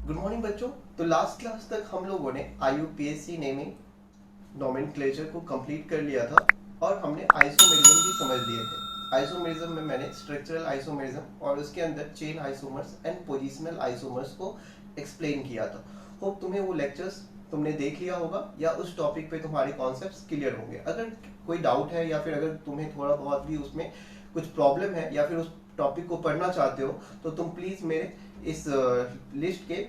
Good morning बच्चों। तो last class तक हम लोगों ने IUPAC नेमिंग नोमेनक्लेचर को कंप्लीट कर लिया था और हमने आइसोमेरिज्म भी समझ लिए थे। आइसोमेरिज्म में मैंने स्ट्रक्चरल आइसोमेरिज्म और उसके अंदर chain isomers and positional isomers को एक्सप्लेन किया था। होप तुम्हें वो लेक्चर्स तुमने देख लिया होगा या उस टॉपिक पे तुम्हारे कॉन्सेप्ट्स क्लियर होंगे। अगर कोई डाउट है या फिर अगर तुम्हें थोड़ा बहुत भी उसमें कुछ प्रॉब्लम है या फिर उस टॉपिक को पढ़ना चाहते हो तो तुम प्लीज मेरे इस लिस्ट के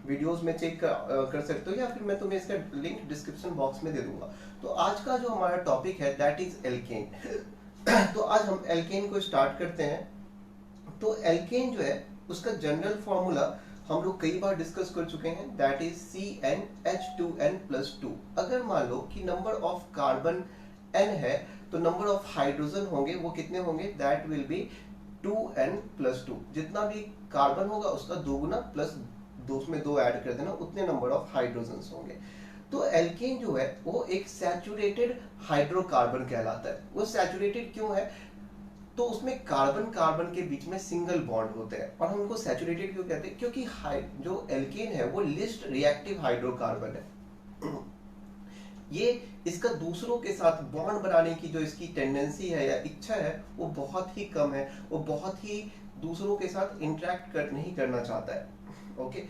वीडियोस में चेक कर सकते हो या फिर मैं तुम्हें इसका लिंक डिस्क्रिप्शन बॉक्स में दे दूंगा। तो आज का जो हमारा टॉपिक है दैट इज एल्केन। तो आज हम एल्केन को स्टार्ट करते हैं। तो एल्केन जो है उसका जनरल फॉर्मूला हम लोग कई बार डिस्कस कर चुके हैं, दैट इज CnH2n+2। अगर मान लो कि नंबर ऑफ कार्बन n है तो नंबर ऑफ हाइड्रोजन होंगे वो कितने होंगे, दैट विल बी 2n+2। जितना भी कार्बन होगा उसका दोगुना प्लस दो, उसमें दो ऐड कर देना, उतने नंबर ऑफ हाइड्रोजन होंगे। तो एल्केन जो है वो एक सैचुरेटेड हाइड्रोकार्बन कहलाता है। वो सैचुरेटेड क्यों है, तो उसमें कार्बन कार्बन के बीच में सिंगल बॉन्ड होते हैं। और हम उनको सैचुरेटेड क्यों कहते हैं, क्योंकि जो एल्केन है वो लिस्ट रिएक्टिव हाइड्रोकार्बन है। ये इसका दूसरों के साथ बॉन्ड बनाने की जो इसकी टेंडेंसी है या इच्छा है वो बहुत ही कम है। वो बहुत ही दूसरों के साथ इंटरेक्ट नहीं करना चाहता है। ओके,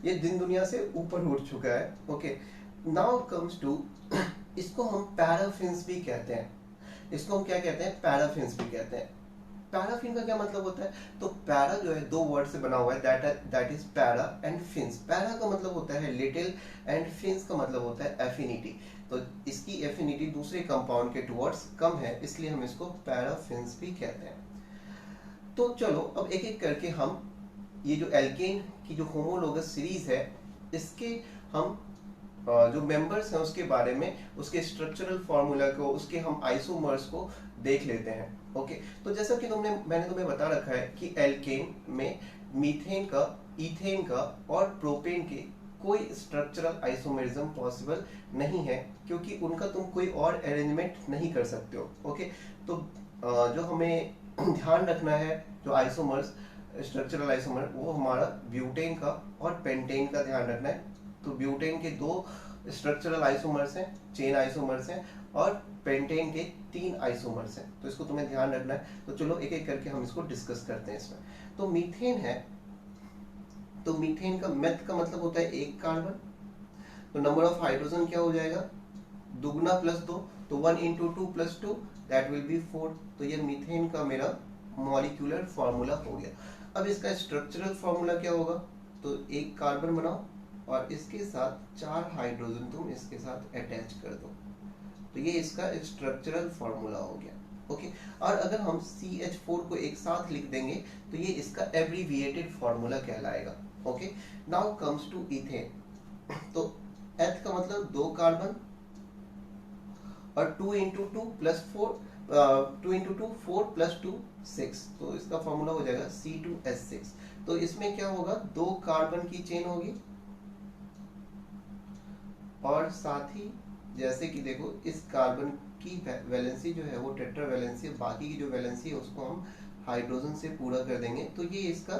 ये दिन दुनिया से ऊपर उठ चुका है। ओके, नाउ कम्स टू इसको हम पैराफिन्स भी कहते हैं। इसको हम क्या कहते हैं, पैराफिन्स भी कहते हैं। पैराफिन का क्या मतलब होता है, तो पैरा जो है दो वर्ड से बना हुआ है, that is para and fins. Para का मतलब होता है लिटिल एंड फिन्स का मतलब होता है एफिनिटी। तो इसकी एफिनिटी दूसरे कंपाउंड के टुवर्ड्स कम है, इसलिए हम इसको पैराफिन्स भी कहते हैं। तो चलो अब एक एक करके हम ये जो एल्केन की जो होमोलोगस सीरीज है इसके हम जो मेंबर्स हैं उसके बारे में, उसके स्ट्रक्चरल फॉर्मूला को, उसके हम आइसोमर्स को देख लेते हैं। ओके, तो जैसा कि मैंने तुम्हें बता रखा है कि एल्केन में मीथेन का, इथेन का और प्रोपेन के कोई स्ट्रक्चरल आइसोमेरिज्म पॉसिबल नहीं है, क्योंकि उनका तुम कोई और अरेंजमेंट नहीं कर सकते हो। ओके, तो जो हमें ध्यान रखना है जो आइसोमर्स, स्ट्रक्चरल आइसोमर, वो हमारा ब्यूटेन का और पेंटेन का ध्यान रखना है। तो ब्यूटेन के दो स्ट्रक्चरल आइसोमर्स हैं, चेन आइसोमर्स हैं, और पेंटेन के 3 आइसोमर्स हैं। तो इसको तुम्हें ध्यान रखना है। तो चलो एक एक करके हम इसको डिस्कस करते हैं इसमें। तो मीथेन है, तो मीथेन का मेथ का मतलब होता है एक कार्बन। तो नंबर ऑफ हाइड्रोजन क्या हो जाएगा, दुगना प्लस दो, तो 1 × 2 + 2 दैट विल बी 4। तो ये मीथेन का मेरा मॉलिक्यूलर फॉर्मूला हो गया। अब इसका स्ट्रक्चरल फॉर्मूला क्या होगा, तो एक कार्बन बनाओ और इसके साथ 4 हाइड्रोजन तुम इसके साथ अटैच कर दो, तो ये इसका स्ट्रक्चरल फॉर्मूला हो गया। ओके, और अगर हम CH4 को एक साथ लिख देंगे तो ये इसका एब्रीविएटेड फॉर्मूला कहलाएगा। Okay, now comes to ethane. तो एथ का मतलब दो कार्बन और 2 × 2 + 4, 2 × 2 4 + 2 6, तो इसका फॉर्मूला हो जाएगा C2H6। तो इसमें क्या होगा, दो कार्बन की चेन होगी और साथ ही जैसे कि देखो इस कार्बन की वैलेंसी जो है वो टेट्रा वैलेंसी है, बाकी की जो वैलेंसी है उसको हम हाइड्रोजन से पूरा कर देंगे, तो ये इसका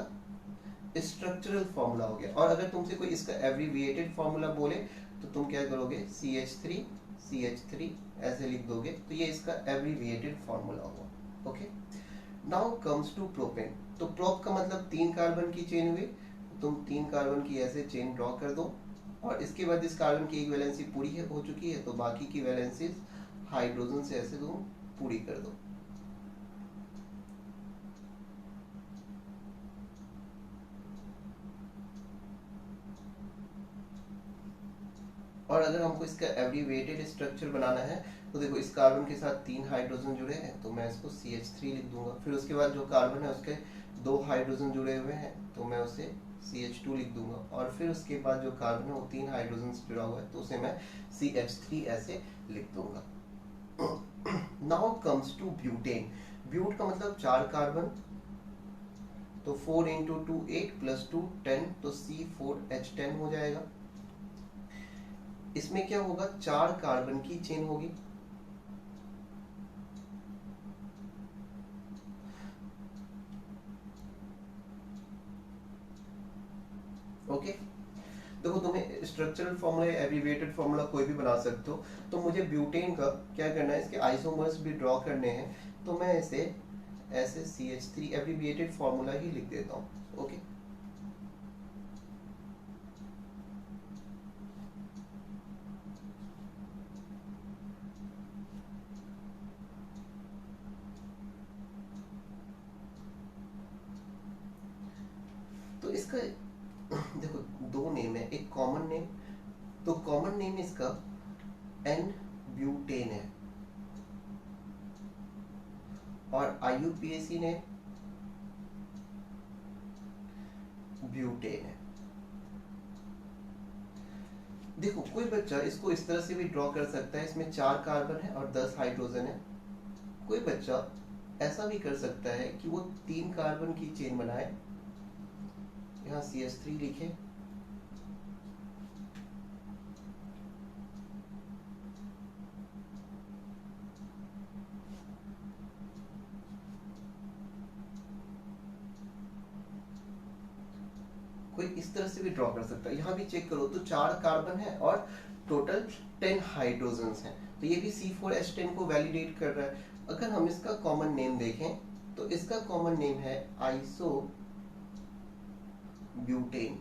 स्ट्रक्चरल फॉर्मूला हो गया। और अगर तुमसे कोई इसका एब्रीविएटेड फॉर्मूला बोले तो तुम क्या करोगे, CH3 ऐसे लिख दोगे, तो ये इसका एब्रीविएटेड फॉर्मूला हुआ। Okay, now comes to propane. तो प्रोप का मतलब 3 कार्बन की चेन हुई, तुम 3 कार्बन की ऐसे चेन ड्रॉ कर दो, और इसके बाद इस कार्बन की एक वैलेंसी पूरी हो चुकी है, तो बाकी की वैलेंसीज हाइड्रोजन से ऐसे तुम पूरी कर दो। और अगर हमको इसका एब्रीविएटेड स्ट्रक्चर बनाना है तो देखो इस कार्बन के साथ 3 हाइड्रोजन जुड़े हैं, तो मैं इसको CH3 लिख दूंगा। फिर उसके बाद जो कार्बन है उसके 2 हाइड्रोजन जुड़े हुए हैं, तो मैं उसे CH2 लिख दूंगा। और फिर उसके बाद जो कार्बन है वो 3 हाइड्रोजन से जुड़ा हुआ है, तो उसे मैं CH3 ऐसे लिख दूंगा। Now comes to butane. But का मतलब 4 कार्बन, तो 4 × 2 8 + 2 10, तो C4H10 हो जाएगा। इसमें क्या होगा, 4 कार्बन की चेन होगी, ओके। देखो तुम्हें स्ट्रक्चरल फॉर्मूला या एब्रिविएटेड फॉर्मूला कोई भी बना सकते हो। तो मुझे ब्यूटेन का क्या करना है, इसके आइसोमर्स भी ड्रॉ करने हैं, तो मैं इसे ऐसे CH3 एब्रिविएटेड फॉर्मूला ही लिख देता हूँ। ओके, तो इसका देखो दो नेम है, एक कॉमन नेम, तो कॉमन नेम इसका एन ब्यूटेन है, और IUPAC नेम ब्यूटेन है। देखो कोई बच्चा इसको इस तरह से भी ड्रॉ कर सकता है, इसमें 4 कार्बन है और 10 हाइड्रोजन है। कोई बच्चा ऐसा भी कर सकता है कि वो 3 कार्बन की चेन बनाए, यहाँ CH3 लिखे, कोई इस तरह से भी ड्रॉ कर सकता है। यहाँ भी चेक करो तो 4 कार्बन है और टोटल 10 हाइड्रोजन हैं, तो ये भी C4H10 को वैलिडेट कर रहा है। अगर हम इसका कॉमन नेम देखें तो इसका कॉमन नेम है आइसो ब्यूटेन,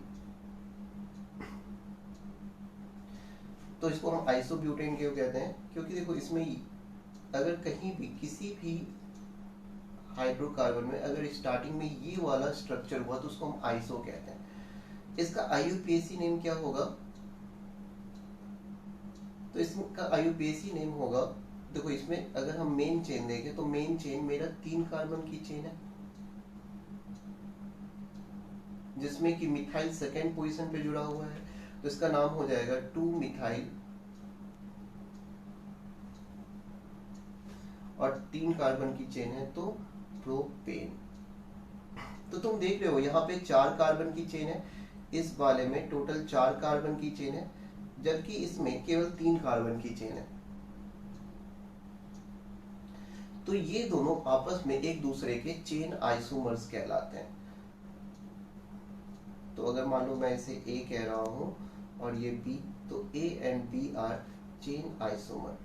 तो इसको हम आइसोब्यूटेन क्यों कहते हैं, क्योंकि देखो इसमें अगर कहीं भी किसी भी हाइड्रोकार्बन में अगर स्टार्टिंग में ये वाला स्ट्रक्चर हुआ तो उसको हम आइसो कहते हैं। इसका IUPAC नेम क्या होगा, तो इसका IUPAC नेम होगा, देखो इसमें अगर हम मेन चेन देखें तो मेन चेन मेरा 3 कार्बन की चेन है, जिसमें कि मिथाइल सेकेंड पोजीशन पे जुड़ा हुआ है, तो इसका नाम हो जाएगा 2 मिथाइल, और 3 कार्बन की चेन है तो प्रोपेन। तो तुम देख रहे हो यहाँ पे 4 कार्बन की चेन है, इस वाले में टोटल 4 कार्बन की चेन है, जबकि इसमें केवल 3 कार्बन की चेन है। तो ये दोनों आपस में एक दूसरे के चेन आइसोमर्स कहलाते हैं। तो अगर मान लो मैं इसे A कह रहा हूं और ये B, तो A and B are chain isomer.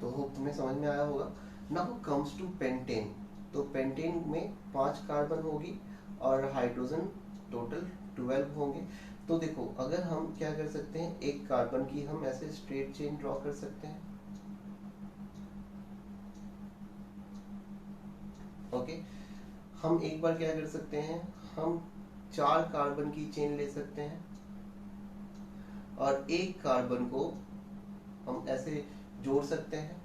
तो होप तुम्हें समझ में आया होगा। नाउ कम्स टू पेंटेन, तो पेंटेन में 5 कार्बन होगी और हाइड्रोजन टोटल 12 होंगे। तो देखो अगर हम क्या कर सकते हैं, एक कार्बन की हम ऐसे स्ट्रेट चेन ड्रॉ कर सकते हैं। ओके, हम एक बार क्या कर सकते हैं, हम 4 कार्बन की चेन ले सकते हैं और एक कार्बन को हम ऐसे जोड़ सकते हैं,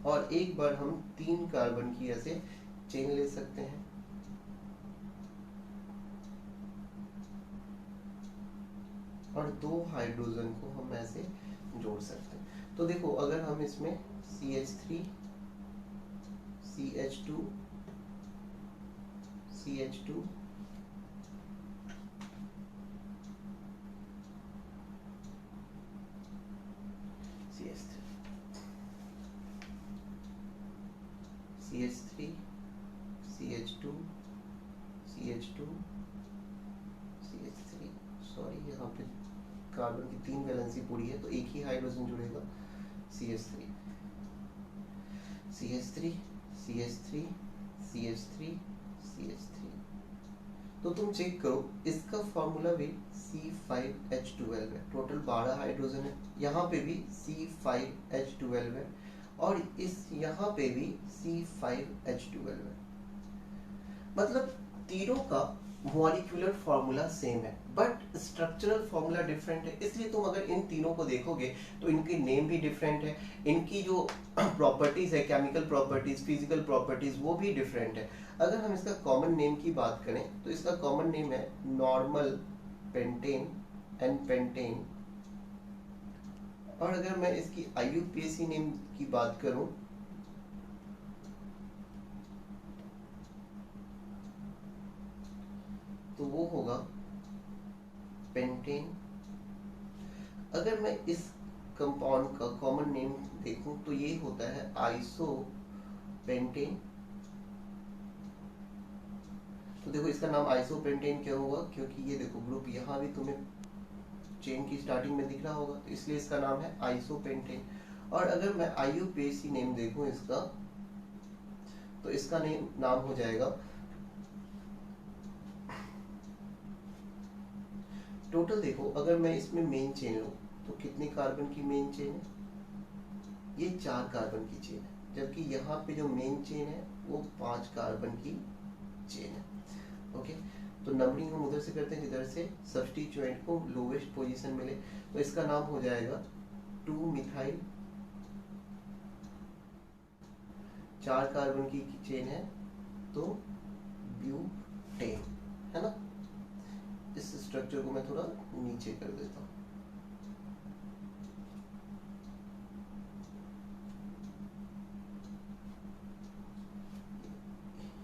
और एक बार हम 3 कार्बन की ऐसे चेन ले सकते हैं। और 2 हाइड्रोजन को हम ऐसे जोड़ सकते हैं। तो देखो अगर हम इसमें CH3 CH2 CH2 CH3 CH2 CH2 CH3, sorry यहाँ पे कार्बन की 3 वैलेंसी पूरी है तो एक ही हाइड्रोजन जुड़ेगा, CH3 CH3 CH3 CH3 CH3। तो तुम चेक करो इसका फॉर्मूला भी C5H12 है, टोटल 12 हाइड्रोजन है, यहाँ पे भी C5H12 है और इस यहाँ पे भी C5H12 है। मतलब तीनों का मॉलिक्यूलर फॉर्मूला सेम है बट स्ट्रक्चरल फॉर्मूला डिफरेंट है। इसलिए तुम अगर इन तीनों को देखोगे तो इनके नेम भी डिफरेंट है, इनकी जो प्रॉपर्टीज है, केमिकल प्रॉपर्टीज, फिजिकल प्रॉपर्टीज, वो भी डिफरेंट है। अगर हम इसका कॉमन नेम की बात करें तो इसका कॉमन नेम है नॉर्मल पेंटेन एंड पेंटेन, और अगर मैं इसकी IUPAC नेम की बात करूं तो वो होगा पेंटेन। अगर मैं इस कंपाउंड का कॉमन नेम देखूं तो ये होता है आइसोपेंटेन। तो देखो इसका नाम आइसोपेंटेन क्यों हुआ, क्योंकि ये देखो ग्रुप यहाँ भी तुम्हें चेन की स्टार्टिंग में दिख रहा होगा, तो इसलिए इसका नाम है आइसोपेंटेन। और अगर मैं आईयूपीएसी नेम देखूं इसका, तो इसका नाम हो जाएगा, टोटल देखो अगर मैं इसमें मेन चेन लूं तो कितने कार्बन की मेन चेन है, ये 4 कार्बन की चेन है, जबकि यहाँ पे जो मेन चेन है वो 5 कार्बन की चेन है। ओके, तो नंबरिंग हम उधर से करते हैं जिधर से सब्स्टिट्यूएंट को लोवेस्ट पोजीशन मिले, तो इसका नाम हो जाएगा 2 मिथाइल, 4 कार्बन की चेन है तो ब्यूटेन, है ना। इस स्ट्रक्चर को मैं थोड़ा नीचे कर देता हूं।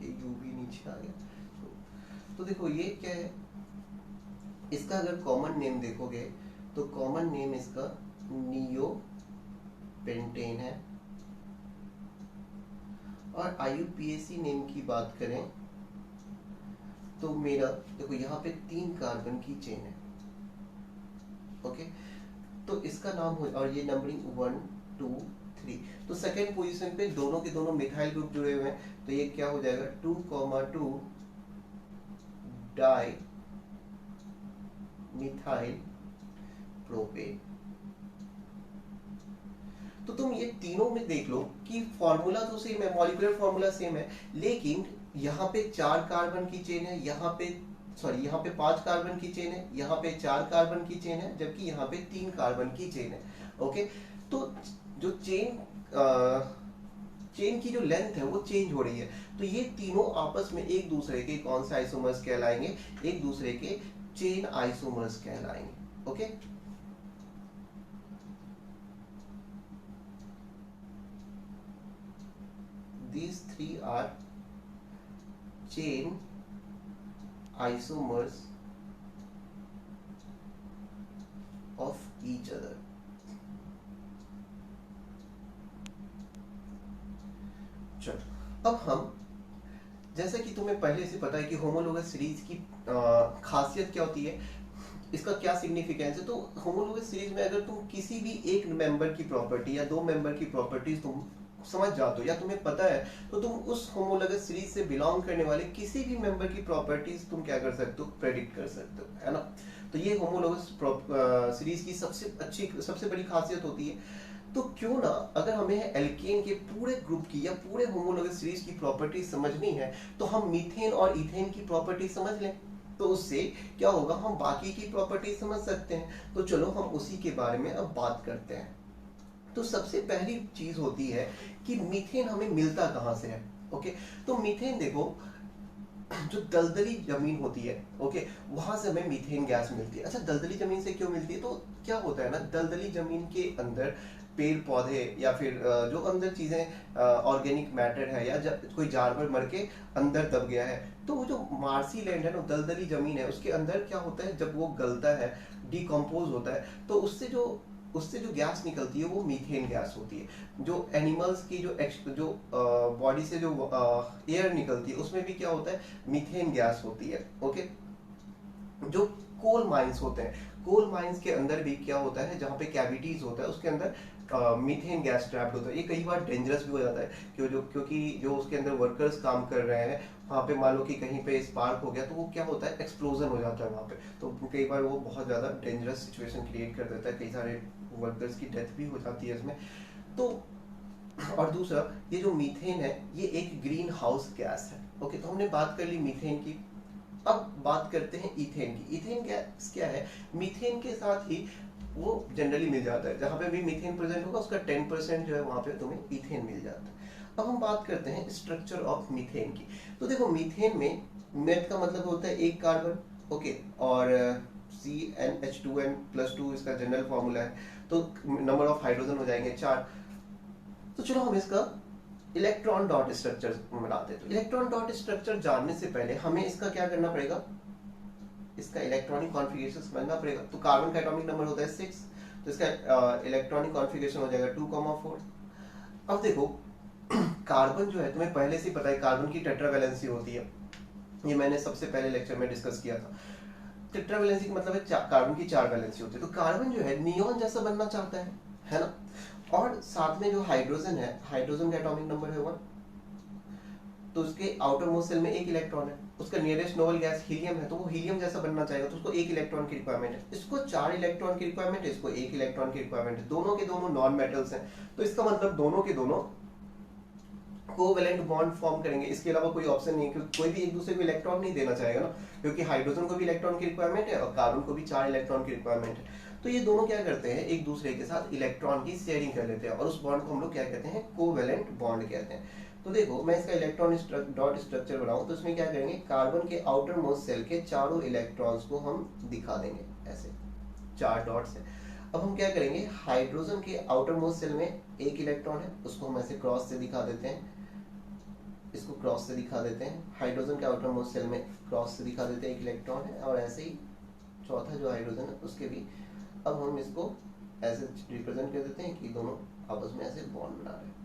ये यू भी नीचे आ गया। तो देखो ये क्या है, इसका अगर कॉमन नेम देखोगे तो कॉमन नेम इसका नियो पेंटेन है। और आईयूपीएसी नेम की बात करें तो मेरा देखो यहाँ पे 3 कार्बन की चेन है। ओके, तो इसका नाम हो, और ये नंबरिंग 1 2 3, तो सेकेंड पोजीशन पे दोनों के दोनों मिथाइल ग्रुप जुड़े हुए हैं, तो ये क्या हो जाएगा 2,2 डाई मिथाइल प्रोपेन। तो तुम ये तीनों में देख लो कि फॉर्मूला तो सेम है, मॉलिक्यूलर फॉर्मूला सेम है, लेकिन यहाँ पे 4 कार्बन की चेन है, यहाँ पे 5 कार्बन की चेन है, यहाँ पे 4 कार्बन की चेन है, जबकि यहाँ पे 3 कार्बन की चेन है। ओके, तो जो चेन की जो लेंथ है वो चेंज हो रही है, तो ये तीनों आपस में एक दूसरे के कौन से आइसोमर्स कहलाएंगे, एक दूसरे के चेन आइसोमर्स कहलाएंगे। Okay, these 3 are chain isomers of each other। चलो, अब हम, जैसा कि तुम्हें पहले से पता है कि होमोलोगस सीरीज की खासियत क्या होती है, इसका क्या सिग्निफिकेंस है, तो होमोलोगस सीरीज में अगर तुम किसी भी एक मेंबर की प्रॉपर्टी या 2 मेंबर की प्रॉपर्टीज तुम समझ जाते हो या तुम्हें पता है, तो तुम उस होमोलोगस सीरीज से बिलोंग करने वाले किसी भी मेंबर की प्रॉपर्टीज तुम क्या कर सकते हो, प्रेडिक्ट कर सकते हो, है ना। तो ये होमोलोगस सीरीज की सबसे बड़ी खासियत होती है। तो क्यों ना, अगर हमें एल्केन के पूरे ग्रुप की या पूरे होमोलोगस सीरीज की प्रॉपर्टी समझनी है, तो हम मीथेन और इथेन की प्रॉपर्टी समझ लें, तो उससे क्या होगा, हम बाकी की प्रॉपर्टी समझ सकते हैं। तो चलो हम उसी के बारे में अब बात करते हैं। तो सबसे पहली चीज होती है कि मीथेन हमें मिलता कहां से है। ओके, तो मीथेन देखो, जो दलदली जमीन होती है, ओके, वहां से हमें मीथेन गैस मिलती है। अच्छा, दलदली जमीन से क्यों मिलती है, तो क्या होता है ना, दलदली जमीन के अंदर पेड़ पौधे या फिर जो अंदर चीजें ऑर्गेनिक मैटर है, या कोई जानवर मर के अंदर दब गया है, तो वो जो मार्सी लैंड है ना, दलदली जमीन है, उसके अंदर क्या होता है, जब वो गलता है, डिकम्पोज होता है, तो उससे जो गैस निकलती है वो मीथेन गैस होती है। जो एनिमल्स की जो बॉडी से जो एयर निकलती है, उसमें भी क्या होता है, मीथेन गैस होती है। ओके, जो कोल माइंस होते हैं, कोल माइंस के अंदर भी क्या होता है, जहाँ पे कैविटीज होता है उसके अंदर मीथेन गैस ट्रैप्ड होता है। ये कई बार डेंजरस भी हो जाता है, क्योंकि जो उसके अंदर वर्कर्स काम कर रहे हैं, वहाँ पे मान लो कि कहीं पे स्पार्क हो गया, तो वो क्या होता है, एक्सप्लोजन हो जाता है वहाँ पे, तो कई बार वो बहुत ज़्यादा डेंजरस सिचुएशन क्रिएट कर देता है, कई सारे वर्कर्स की डेथ भी हो जाती है इसमें। तो और दूसरा, ये जो मीथेन है ये एक ग्रीन हाउस गैस है। ओके, तो हमने बात कर ली मीथेन की। अब बात करते हैं इथेन की। इथेन गैस क्या है, मीथेन के साथ ही वो जनरली मिल जाता है, जहां पे भी मीथेन प्रेजेंट होगा उसका 10% जो है वहां पे तुम्हें इथेन मिल जाता है। अब हम बात करते हैं स्ट्रक्चर ऑफ मीथेन की। तो देखो, मीथेन में मेथ का मतलब होता है एक कार्बन, ओके, और CnH2n+2 इसका जनरल फॉर्मूला है, तो नंबर ऑफ हाइड्रोजन हो जाएंगे 4। तो चलो हम इसका इलेक्ट्रॉन डॉट स्ट्रक्चर बनाते हैं। तो इलेक्ट्रॉन डॉट स्ट्रक्चर जानने से पहले हमें इसका क्या करना पड़ेगा, इसका इलेक्ट्रॉनिक कॉन्फ़िगरेशन समझना पड़ेगा। तो कार्बन का एटॉमिक नंबर होता है 6, तो इसका इलेक्ट्रॉनिक कॉन्फ़िगरेशन हो जाएगा 2,4। अब देखो कार्बन जो है तुम्हें पहले से ही पता है कार्बन की टेट्रावैलेंसी होती है, ये मैंने सबसे पहले लेक्चर में डिस्कस किया था। टेट्रावैलेंसी का मतलब है कार्बन की 4 वैलेंसी होती है। तो कार्बन जो है नियॉन जैसा बनना चाहता है ना। और साथ में जो हाइड्रोजन है, हाइड्रोजन का एटॉमिक नंबर है 1, तो उसके आउटर मोस्ट शेल में 1 इलेक्ट्रॉन है। उसका नियरेस्ट नोबल गैस हीलियम है, तो वो हीलियम जैसा बनना चाहेगा, तो उसको 1 इलेक्ट्रॉन की रिक्वायरमेंट है। इसको 4 इलेक्ट्रॉन की रिक्वायरमेंट है, इसको 1 इलेक्ट्रॉन की रिक्वायरमेंट है। दोनों के दोनों नॉन मेटल्स हैं, तो इसका मतलब दोनों के दोनों कोवैलेंट बॉन्ड फॉर्म करेंगे। इसके अलावा कोई ऑप्शन नहीं है, क्योंकि कोई भी एक दूसरे को इलेक्ट्रॉन नहीं देना चाहेगा ना, क्योंकि हाइड्रोजन को भी इलेक्ट्रॉन की रिक्वायरमेंट है और कार्बन को भी 4 इलेक्ट्रॉन की रिक्वायरमेंट है। तो ये दोनों क्या करते हैं, एक दूसरे के साथ इलेक्ट्रॉन की शेयरिंग कर लेते हैं, और उस बॉन्ड को हम लोग क्या कहते हैं, कोवैलेंट बॉन्ड कहते हैं। तो देखो मैं इसका इलेक्ट्रॉन डॉट स्ट्रक्चर बनाऊं, तो इसमें क्या करेंगे, कार्बन के आउटर मोस्ट शेल के चारों इलेक्ट्रॉन्स को हम दिखा देंगे ऐसे 4 डॉट्स है। अब हम क्या करेंगे, हाइड्रोजन के आउटर मोस्ट शेल में 1 इलेक्ट्रॉन है, उसको हम ऐसे क्रॉस से दिखा देते हैं, इसको क्रॉस से दिखा देते हैं। हाइड्रोजन के आउटर मोस्ट शेल में क्रॉस से दिखा देते हैं 1 इलेक्ट्रॉन है, और ऐसे ही चौथा जो हाइड्रोजन है उसके भी। अब हम इसको ऐसे रिप्रेजेंट कर देते हैं कि दोनों आपस में ऐसे बॉन्ड बना रहे हैं।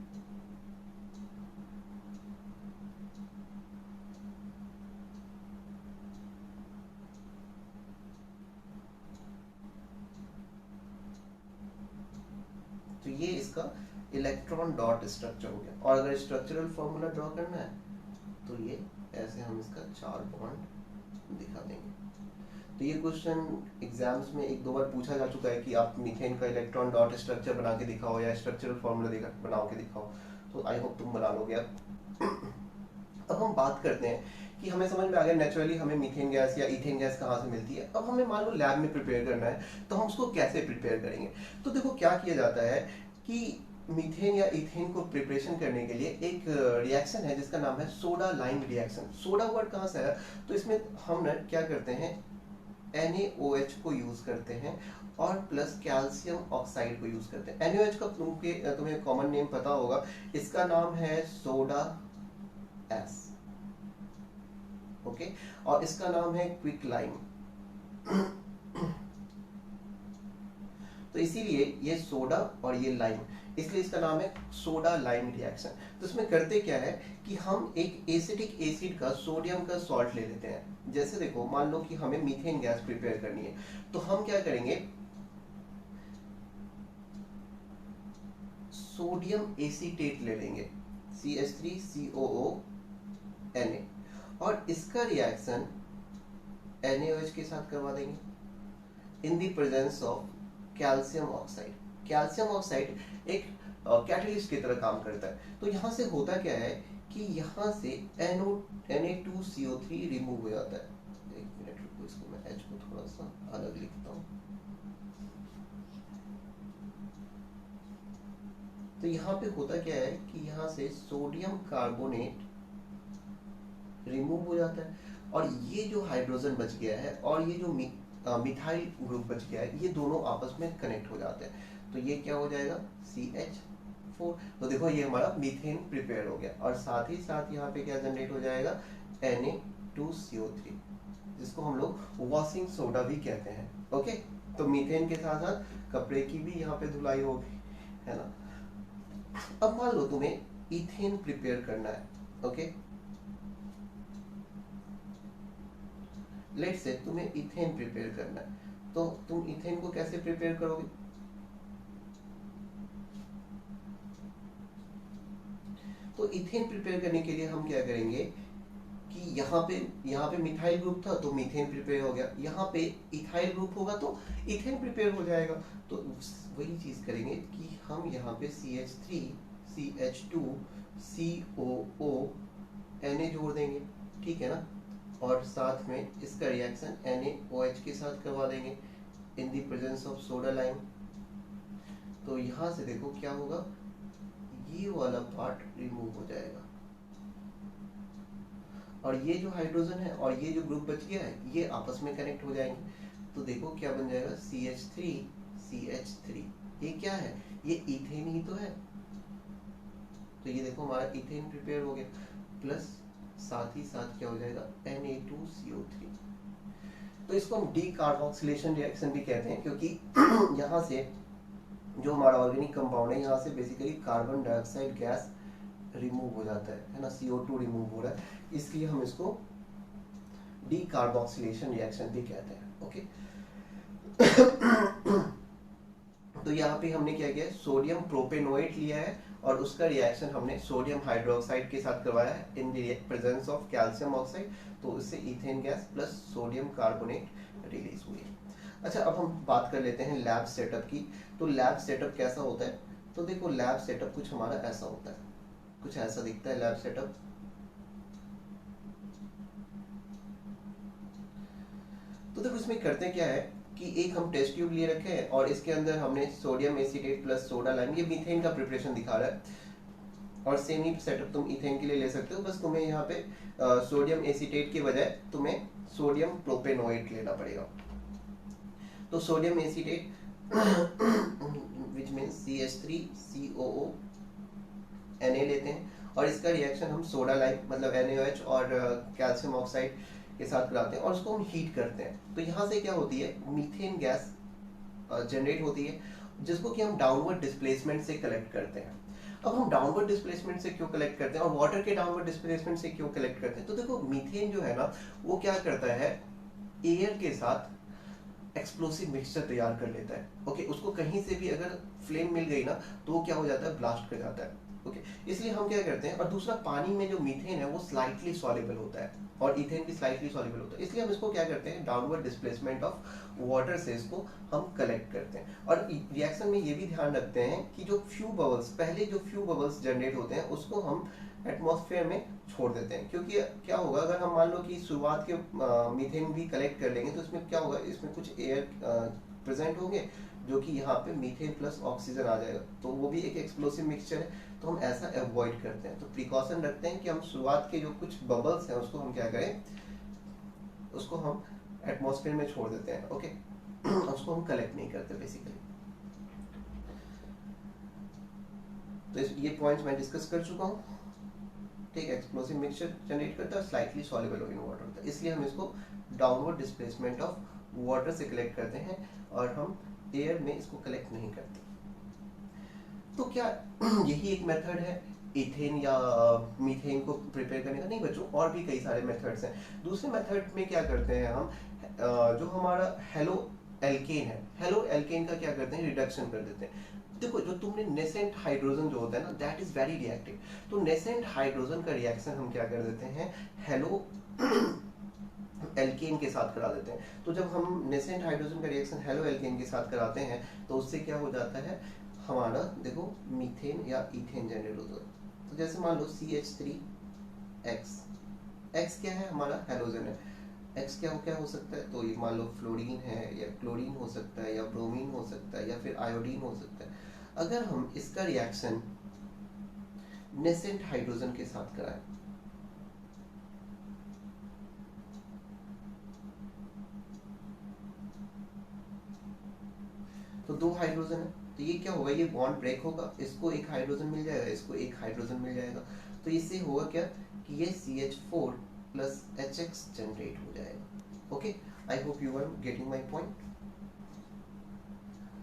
तो ये इसका इलेक्ट्रॉन डॉट स्ट्रक्चर हो गया। और अगर स्ट्रक्चरल फॉर्मूला ड्रॉ करना है तो ये ऐसे हम इसका 4 बॉन्ड दिखा देंगे। तो ये क्वेश्चन एग्जाम्स में 1-2 बार पूछा जा चुका है कि आप मीथेन का इलेक्ट्रॉन डॉट स्ट्रक्चर बना के दिखाओ या स्ट्रक्चरल फॉर्मूला बना के दिखाओ, तो आई होप तुम बना लोगे। अब हम बात करते हैं कि हमें समझ में आ गया नेचुरली हमें मीथेन गैस या इथेन गैस कहाँ से मिलती है। अब हमें मान लो लैब में प्रिपेयर करना है, तो हम उसको कैसे प्रिपेयर करेंगे। तो देखो क्या किया जाता है कि मीथेन या इथेन को प्रिपरेशन करने के लिए एक रिएक्शन है जिसका नाम है soda lime reaction. Soda word कहाँ से है, तो इसमें हम क्या करते हैं, NaOH को यूज करते हैं और प्लस कैल्शियम ऑक्साइड को यूज करते हैं। NaOH का तुम्हें कॉमन नेम पता होगा, इसका नाम है सोडा एस, ओके, और इसका नाम है क्विक लाइम। तो इसीलिए ये सोडा और ये लाइम, इसलिए इसका नाम है सोडा लाइम रिएक्शन। तो इसमें करते क्या है कि हम एक एसिडिक एसिड का सोडियम का सॉल्ट ले लेते हैं। जैसे देखो मान लो कि हमें मीथेन गैस प्रिपेयर करनी है, तो हम क्या करेंगे, सोडियम एसीटेट ले लेंगे CH3COO Na, और इसका रिएक्शन NaOH के साथ करवा देंगे in the presence of calcium oxide. Calcium oxide एक कैटलिस्ट की तरह काम करता है। तो यहाँ से होता क्या है कि यहाँ से Na2CO3 रिमूव हो जाता है। एक मिनट रुको, इसको मैं H को थोड़ा सा अलग लिखता हूँ। तो यहाँ पे होता क्या है कि यहाँ से सोडियम कार्बोनेट रिमूव हो जाता है, और ये जो हाइड्रोजन बच गया है और ये जो मिथाइल ग्रुप बच गया है, ये दोनों आपस में कनेक्ट हो जाते हैं। तो ये क्या हो जाएगा, CH4। तो देखो ये हमारा मीथेन प्रिपेयर हो गया, और साथ ही साथ यहाँ पे क्या जनरेट हो जाएगा, Na2CO3, जिसको हम लोग वॉशिंग सोडा भी कहते हैं। ओके, तो मीथेन के साथ साथ कपड़े की भी यहाँ पे धुलाई होगी, है ना। अब मान लो तुम्हें इथेन प्रिपेयर करना है, ओके, लेट्स से तुम्हें इथेन प्रिपेयर करना है, तो तुम इथेन को कैसे प्रिपेयर करोगे, तो इथेन प्रिपेयर करने के लिए हम क्या करेंगे कि यहाँ पे मिथाइल ग्रुप था तो मीथेन प्रिपेयर हो गया, यहाँ पे इथाइल ग्रुप होगा तो इथेन प्रिपेयर हो जाएगा। तो वही चीज करेंगे कि हम यहाँ पे CH3 CH2 COO Na जोड़ देंगे, ठीक है ना, और साथ में इसका रिएक्शन NaOH के साथ करवा देंगे in the presence of soda lime. तो यहाँ से देखो क्या होगा, ये वाला पार्ट रिमूव हो जाएगा, और ये जो हाइड्रोजन है और ये जो ग्रुप बच गया है ये आपस में कनेक्ट हो जाएंगे। तो देखो क्या बन जाएगा, CH3 CH3, ये क्या है, ये इथेन ही तो है। तो ये देखो हमारा इथेन प्रिपेयर हो गया, प्लस साथ ही साथ क्या हो जाएगा, Na2CO3। तो इसको हम डीकार्बोक्सिलेशन रिएक्शन भी कहते हैं, क्योंकि यहाँ से जो हमारा ऑर्गेनिक कंपाउंड है यहाँ से basically carbon dioxide gas remove हो जाता है ना, CO2 रिमूव हो रहा है, इसलिए हम इसको डीकार्बोक्सिलेशन रिएक्शन भी कहते हैं। ओके तो यहाँ पे हमने क्या किया, सोडियम प्रोपेनोएट लिया है और उसका रिएक्शन हमने सोडियम हाइड्रोक्साइड के साथ करवाया है in the presence of calcium oxide, तो इससे ethane gas plus sodium carbonate release हुई। अच्छा, अब हम बात कर लेते हैं लैब सेटअप की। तो लैब सेटअप कैसा होता है, तो देखो लैब सेटअप कुछ हमारा ऐसा होता है, कुछ ऐसा दिखता है लैब सेटअप। तो देखो इसमें करते क्या है कि एक हम टेस्ट ट्यूब लिए रखे हैं और इसके अंदर हमने sodium acetate plus soda lime, ये मीथेन का प्रिपरेशन दिखा रहा है, और सेम ही सेटअप तुम इथेन के लिए ले सकते हो, बस तुम्हें यहाँ पे सोडियम एसीटेट के बजाय तुम्हें सोडियम प्रोपेनोएट लेना पड़ेगा। तो sodium acetate which means CH3COO Na लेते हैं और इसका रिएक्शन हम सोडा लाइम मतलब NaOH और कैल्शियम ऑक्साइड के साथ कराते हैं और उसको हम हीट करते हैं। तो यहाँ से क्या होती है, मीथेन गैस जनरेट होती है, जिसको कि हम डाउनवर्ड डिस्प्लेसमेंट से कलेक्ट करते हैं। अब हम डाउनवर्ड डिस्प्लेसमेंट से क्यों कलेक्ट करते हैं और वाटर के डाउनवर्ड डिस्प्लेसमेंट से क्यों कलेक्ट करते हैं, तो देखो मीथेन जो है ना वो क्या करता है, एयर के साथ एक्सप्लोसिव मिक्सचर तैयार कर लेता है। ओके, उसको कहीं से भी अगर फ्लेम मिल गई ना तो वो क्या हो जाता है, ब्लास्ट कर जाता है। ओके, इसलिए हम क्या करते हैं, और दूसरा पानी में जो मीथेन है वो स्लाइटली सॉल्युबल होता है और इथेन भी स्लाइटली सॉल्युबल होता है, इसलिए हम इसको क्या करते हैं, डाउनवर्ड डिस्प्लेसमेंट ऑफ वाटर से इसको हम कलेक्ट करते हैं। और रिएक्शन में ये भी ध्यान रखते हैं कि जो फ्यू बबल्स, पहले जो फ्यू बबल्स जनरेट होते हैं उसको हम एटमॉस्फेयर में छोड़ देते हैं, क्योंकि क्या होगा अगर हम मान लो कि शुरुआत के मीथेन भी कलेक्ट कर लेंगे तो इसमें क्या होगा, इसमें कुछ एयर प्रेजेंट होंगे जो कि यहाँ पे मीथेन प्लस ऑक्सीजन आ जाएगा, तो वो भी एक एक्सप्लोसिव मिक्सचर है, तो हम ऐसा अवॉइड करते हैं। तो प्रिकॉशन रखते हैं कि हम शुरुआत के जो कुछ बबल्स हैं उसको हम क्या करें, उसको हम एटमॉस्फेयर में छोड़ देते हैं। ओके उसको हम कलेक्ट नहीं करते बेसिकली। तो ये पॉइंट्स मैं डिस्कस कर चुका हूँ। ठीक है, एक्सप्लोसिव मिक्सचर जनरेट करता है, स्लाइटली सॉल्युबल इन वाटर होता है, इसलिए हम इसको डाउनवर्ड डिस्प्लेसमेंट ऑफ वाटर से कलेक्ट करते हैं और हम एयर में इसको कलेक्ट नहीं करते। तो क्या यही एक मेथड है इथेन या मीथेन को प्रिपेयर करने का? नहीं बच्चों, और भी कई सारे मेथड्स हैं। दूसरे मेथड में क्या करते हैं हम, जो हमारा हेलो एल्केन है, हेलो एल्केन का क्या करते हैं, रिडक्शन कर देते हैं। देखो जो तुमने नेसेंट हाइड्रोजन जो होता है ना, दैट इज वेरी रिएक्टिव, तो नेसेंट हाइड्रोजन का रिएक्शन हम क्या कर देते हैं, हेलो एल्केन के साथ करा देते हैं। तो जब हम नेसेंट हाइड्रोजन का रिएक्शन हेलो एल्केन के साथ कराते हैं तो उससे क्या हो जाता है, हमारा देखो मीथेन या इथेन जनरेट होता है। तो जैसे मान लो CH3X, X क्या है, हमारा हेलोजन है, X क्या हो सकता है, तो ये मान लो फ्लोरीन है या क्लोरीन हो सकता है या ब्रोमीन हो सकता है या फिर आयोडीन हो सकता है। अगर हम इसका रिएक्शन नेसेंट हाइड्रोजन के साथ कराएं तो दो हाइड्रोजन है, तो ये क्या होगा, ये बॉन्ड ब्रेक होगा, इसको एक हाइड्रोजन मिल जाएगा, इसको एक हाइड्रोजन मिल जाएगा, तो इससे होगा क्या कि ये CH4 प्लस HX जनरेट हो जाएगा। Okay, I hope you are getting my point.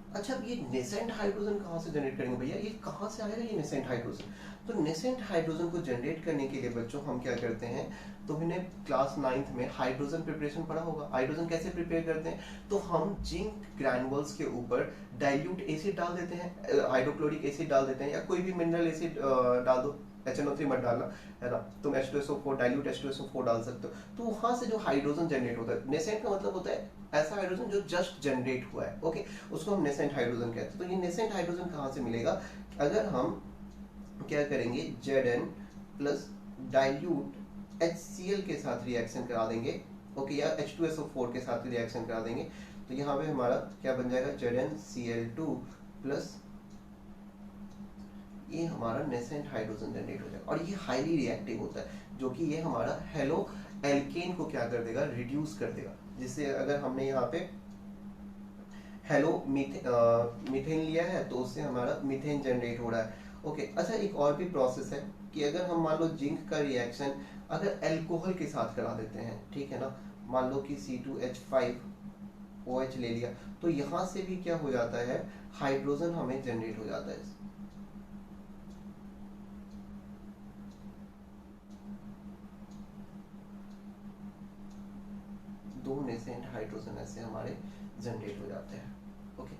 अच्छा, अब ये नेसेंट हाइड्रोजन कहाँ से जनरेट करेंगे भैया, ये कहाँ से आएगा ये नेसेंट हाइड्रोजन? तो नेसेंट हाइड्रोजन को जनरेट करने के लिए बच्चों हम क्या करते हैं, तो हमने क्लास 9th में हाइड्रोजन प्रिपरेशन पढ़ा होगा। हाइड्रोजन कैसे प्रिपेयर करते हैं, तो हम जिंक ग्रैनुअल्स के ऊपर डाइल्यूट एसिड डाल देते हैं, हाइड्रोक्लोरिक एसिड डाल देते हैं या कोई भी मिनरल एसिड डाल दो, HNO3 मत डालना है ना, तुम H2SO4 डाइल्यूट H2SO4 डाल सकते हो। तो वहां से जो हाइड्रोजन जनरेट होता है, नेसेंट का मतलब होता है ऐसा हाइड्रोजन जो जस्ट जनरेट हुआ है। ओके, उसको हम नेसेंट हाइड्रोजन कहते हैं। तो ये नेसेंट हाइड्रोजन कहाँ से मिलेगा, अगर हम क्या करेंगे, Zn प्लस डाइल्यूट HCl के साथ रिएक्शन करा देंगे, ओके, या H2SO4 के साथ रिएक्शन करा देंगे, तो यहाँ पे हमारा क्या बन जाएगा, ZnCl2 प्लस ये हमारा नेसेंट हाइड्रोजन जनरेट हो जाएगा। और ये हाईली रिएक्टिव होता है, जो कि ये हमारा हेलो एल्केन को क्या कर देगा, रिड्यूस कर देगा। जिससे अगर हमने यहाँ पे हेलो मीथेन लिया है तो उससे हमारा मीथेन जनरेट हो रहा है। ओके, अच्छा एक और भी प्रोसेस है कि अगर हम मान लो जिंक का रिएक्शन अगर अल्कोहल के साथ करा देते हैं, ठीक है ना, मान लो कि C2H5 OH ले लिया, तो यहाँ से भी क्या हो जाता है, हाइड्रोजन हमें जनरेट हो जाता है। दो नेसेंट हाइड्रोजन ऐसे हमारे जनरेट हो जाते हैं। ओके,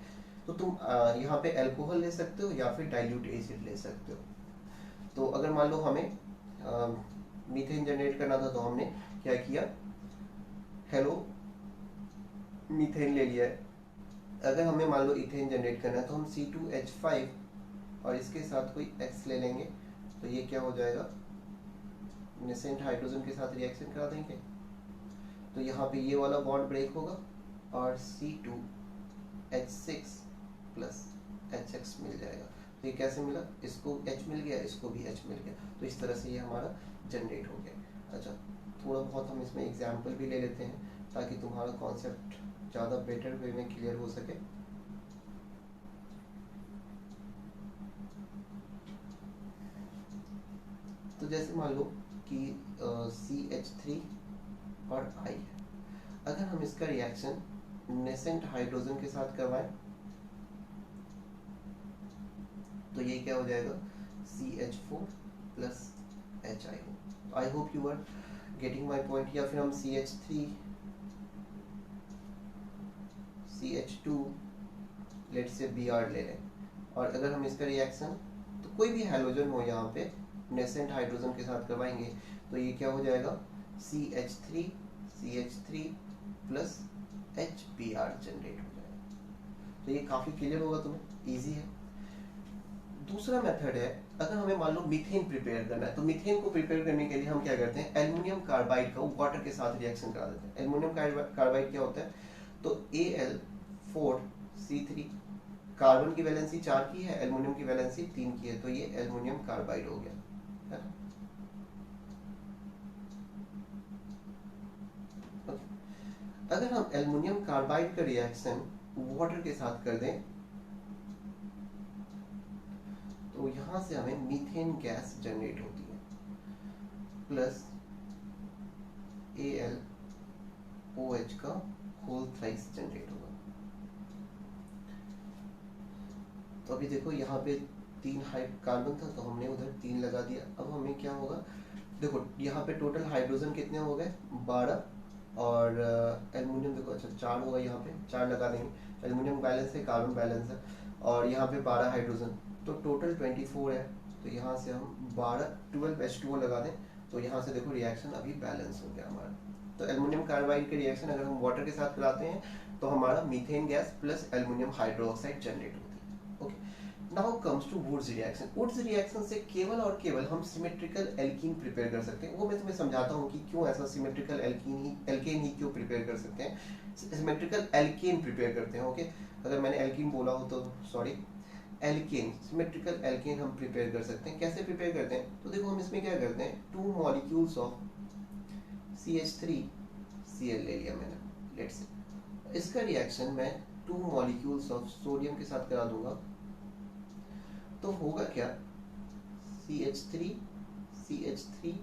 तो तुम यहाँ पे अल्कोहल ले सकते हो या फिर डाइल्यूट एसिड ले सकते हो। तो अगर मान लो हमें मीथेन जनरेट करना था, तो हमने क्या किया, हेलो मीथेन ले लिया है। अगर हमें मान लो इथेन जनरेट करना है, तो हम C2H5 और इसके साथ कोई X ले लेंगे, तो ये क्या हो जाएगा, नेसेंट हाइड्रोजन के साथ रिएक्शन करा देंगे, तो यहाँ पे ये वाला बॉन्ड ब्रेक होगा और C2H6 प्लस HX मिल जाएगा। तो ये कैसे मिला, इसको H मिल गया, इसको भी H मिल गया, तो इस तरह से ये हमारा जनरेट हो गया। अच्छा, थोड़ा बहुत हम इसमें एग्जाम्पल भी ले लेते हैं ताकि तुम्हारा कॉन्सेप्ट ज़्यादा बेटर वे में क्लियर हो सके। तो जैसे मान लो कि CH3 और I है, अगर हम इसका रिएक्शन नेसेंट हाइड्रोजन के साथ करवाएं, तो ये क्या हो जाएगा, CH4 प्लस HI हो। I hope you are getting my point. या फिर हम CH3 CH2 लेट से Br ले लें, और अगर हम इसका रिएक्शन तो कोई भी हाइड्रोजन हो यहाँ पे नेसेंट हाइड्रोजन के साथ करवाएंगे, तो ये क्या हो जाएगा, CH3 प्लस HBr जनरेट हो जाएगा। तो ये काफ़ी क्लियर होगा तुम्हें, इजी है। दूसरा मेथड है, अगर हमें मान लो मीथेन प्रिपेयर करना है, तो मीथेन को प्रिपेयर करने के लिए हम क्या करते हैं, एल्युमिनियम कार्बाइड का वाटर के साथ रिएक्शन करा देते हैं। एल्युमिनियम कार्बाइड क्या होता है, तो Al4C3, कार्बन की वैलेंसी 4 की है, एल्युमिनियम की वैलेंसी 3 की है, तो ये एल्युमिनियम कार्बाइड हो गया, है ना। अगर हम एल्युमिनियम कार्बाइड का रिएक्शन वाटर के साथ कर दें, तो यहां से हमें मीथेन गैस जनरेट होती है, प्लस AlOH का होल थ्राइस जनरेट होगा। तो अभी देखो यहाँ पे 3 कार्बन था, तो हमने उधर 3 लगा दिया। अब हमें क्या होगा, देखो यहाँ पे टोटल हाइड्रोजन कितने हो गए, 12, और एल्युमिनियम देखो, अच्छा 4 होगा, यहाँ पे 4 लगा देंगे, एल्युमिनियम बैलेंस है, कार्बन बैलेंस है, और यहाँ पे 12 हाइड्रोजन, तो टोटल 24 है। तो यहाँ से हम 12 लगा दें, तो यहाँ से देखो रिएक्शन अभी बैलेंस हो गया हमारा। तो एल्युमिनियम कार्बाइड के रिएक्शन अगर हम वाटर के साथ कराते हैं, तो हमारा methane gas plus aluminium hydroxide generate होती है। Okay, now comes to Wurtz reaction. Wurtz reaction से केवल और केवल हम सिमेट्रिकल एल्कीन प्रिपेयर कर सकते हैं। वो मैं तुम्हें समझाता हूँ कि क्यों ऐसा सिमेट्रिकल एल्केन ही क्यों प्रिपेयर कर सकते हैं, सिमेट्रिकल एल्केन प्रिपेयर करते हैं। ओके, अगर मैंने एल्कीन बोला हो तो सॉरी, एल्केन, सिमेट्रिकल एल्केन हम प्रिपेयर कर सकते हैं। कैसे प्रिपेयर करते हैं, तो देखो हम इसमें क्या करते हैं, 2 मॉलिक्यूल्स ऑफ CH3Cl ले लिया मैंने, लेट्स से इसका रिएक्शन मैं 2 मॉलिक्यूल्स ऑफ सोडियम के साथ करा दूंगा, तो होगा क्या, CH3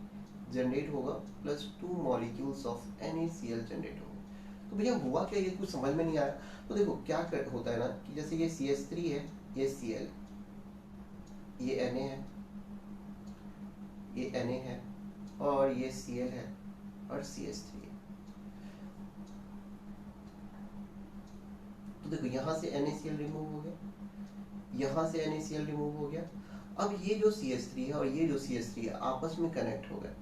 जनरेट होगा plus 2 molecules of NaCl generate होगा। तो भैया हुआ क्या, ये कुछ समझ में नहीं आया। तो देखो क्या होता है ना, कि जैसे ये CH3 है, ये Cl, ये Na है, ये Na है, और ये Cl है, और CH3 है। तो देखो यहाँ से NaCl रिमूव हो गया, यहाँ से NaCl रिमूव हो गया। अब ये जो CH3 है और ये जो CH3 है आपस में कनेक्ट हो गए,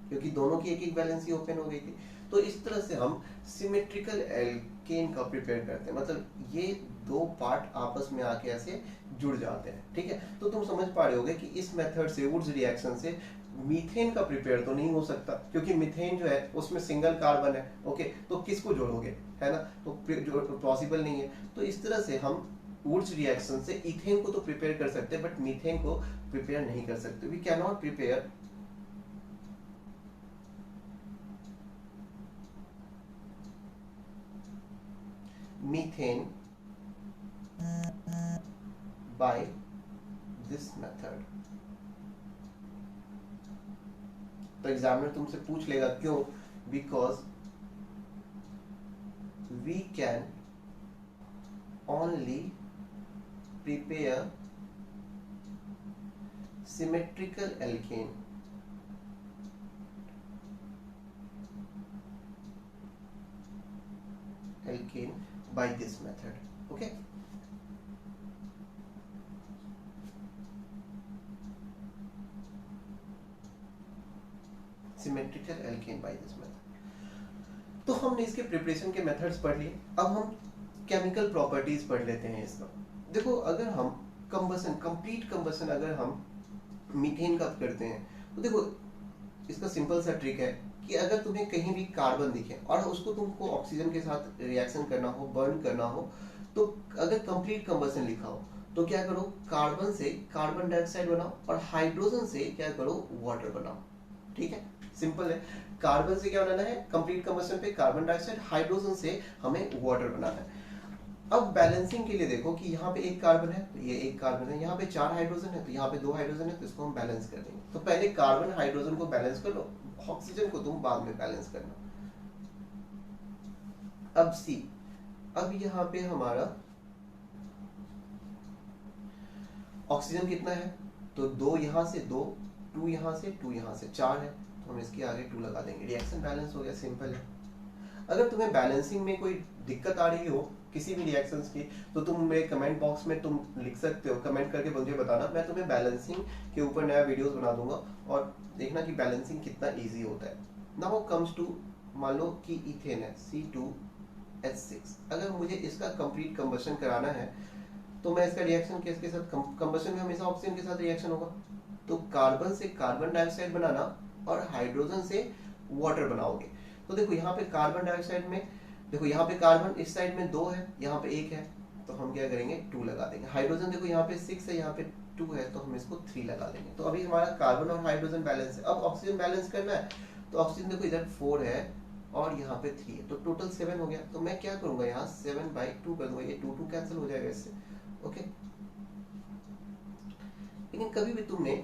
क्योंकि दोनों की एक एक वैलेंसी ओपन हो गई थी। तो इस तरह से हम सिमेट्रिकल एल्केन का प्रिपेयर करते हैं, मतलब ये 2 पार्ट आपस में आके ऐसे जुड़ जाते हैं। ठीक है, तो तुम समझ पा रहे होगे कि इस मेथड से, वुड्स रिएक्शन से मीथेन का प्रिपेयर तो नहीं हो सकता, क्योंकि मीथेन जो है उसमें सिंगल कार्बन है। ओके, तो किसको जोड़ोगे, है ना, तो पॉसिबल नहीं है। तो इस तरह से हम वुड्स रिएक्शन से इथेन को तो प्रिपेयर कर सकते हैं, बट मीथेन को प्रिपेयर नहीं कर सकते। We can not prepare methane by this method। तो एग्जामिनर तुमसे पूछ लेगा क्यों, because we can only prepare symmetrical alkane by this method. Okay, symmetrical alkane by this method. तो हमने इसके प्रिपरेशन के मेथड्स पढ़ लिए, अब हम केमिकल प्रॉपर्टीज पढ़ लेते हैं इसका। देखो अगर हम कंबसन, कंप्लीट कंबसन अगर हम मीथेन का करते हैं तो देखो इसका सिंपल सा ट्रिक है कि अगर तुम्हें कहीं भी कार्बन दिखे और उसको तुमको ऑक्सीजन के साथ रिएक्शन करना हो, बर्न करना हो, तो अगर कंप्लीट कंबसन लिखा हो तो क्या करो, कार्बन से कार्बन डाइऑक्साइड बनाओ और हाइड्रोजन से क्या करो, वाटर बनाओ। ठीक है, सिंपल है। कार्बन से क्या बनाना है, कंप्लीट कंबसन पे कार्बन डाइऑक्साइड, हाइड्रोजन से हमें वाटर बनाना है। अब बैलेंसिंग के लिए देखो कि यहाँ पे एक कार्बन है तो ये एक कार्बन है, यहाँ पे 4 हाइड्रोजन है तो यहाँ पे 2 हाइड्रोजन है, तो इसको हम बैलेंस कर देंगे। तो पहले कार्बन हाइड्रोजन को बैलेंस कर लो, ऑक्सीजन को तुम बाद में बैलेंस करना। अब सी, अब यहाँ पे हमारा ऑक्सीजन कितना है, तो 2 यहाँ से 2, 2 यहाँ से 2 यहाँ से 4 है, तो हम इसके आगे 2 लगा देंगे। रिएक्शन बैलेंस हो गया, सिंपल है। अगर तुम्हें बैलेंसिंग में कोई दिक्कत आ रही हो किसी भी रिएक्शंस की तो तुम मेरे कमेंट बॉक्स में तुम लिख सकते हो, कमेंट करके मुझे बताना, मैं तुम्हें बैलेंसिंग के ऊपर नया वीडियोस बना दूंगा और देखना कि बैलेंसिंग कितना इजी होता है। नाउ कम्स टू, मान लो कि इथेन है C2H6, अगर मुझे इसका कंप्लीट कंबशन कराना है तो मैं इसका रिएक्शन किसके साथ, कंबशन में हमेशा ऑक्सीजन के साथ रिएक्शन होगा, तो कार्बन से कार्बन डाइऑक्साइड बनाना और हाइड्रोजन से वाटर बनाओगे। तो देखो यहाँ पे कार्बन डाइऑक्साइड में देखो यहाँ पे कार्बन इस साइड में 2 है, यहाँ पे 1 है, तो हम क्या करेंगे 2 लगा देंगे। हाइड्रोजन देखो यहाँ पे 6 है, यहाँ पे 2 है, तो हम इसको 3 लगा देंगे। तो अभी हमारा कार्बन और हाइड्रोजन बैलेंस है। अब ऑक्सीजन बैलेंस करना है तो ऑक्सीजन देखो इधर 4 है और यहाँ पे 3 है, तो टोटल 7 हो गया। तो मैं क्या करूंगा यहाँ 7/2 कर दूंगा, ये 2 कैंसिल हो जाएगा इससे। ओके, लेकिन कभी भी तुमने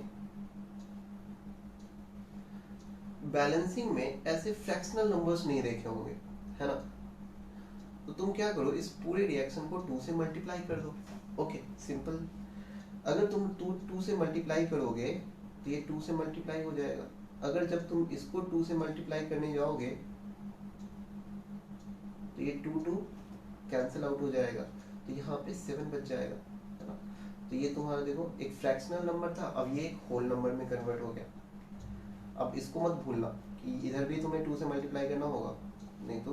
बैलेंसिंग में ऐसे फ्रैक्शनल नंबर्स नहीं देखे होंगे, है ना, तो तुम क्या करो, इस पूरे रिएक्शन को 2 से मल्टीप्लाई कर दो। Okay, simple. अगर तुम 2 से मल्टीप्लाई करोगे तो ये 2 से मल्टीप्लाई हो जाएगा। अगर जब तुम इसको 2 से मल्टीप्लाई करने जाओगे तो ये 2 कैंसिल आउट हो जाएगा, तो यहाँ पे 7 बच जाएगा, है ना। तो ये तुम्हारा देखो एक फ्रैक्शनल नंबर था, अब ये एक होल नंबर में कन्वर्ट हो गया। अब इसको मत भूलना कि इधर भी तुम्हें 2 से मल्टीप्लाई करना होगा, नहीं तो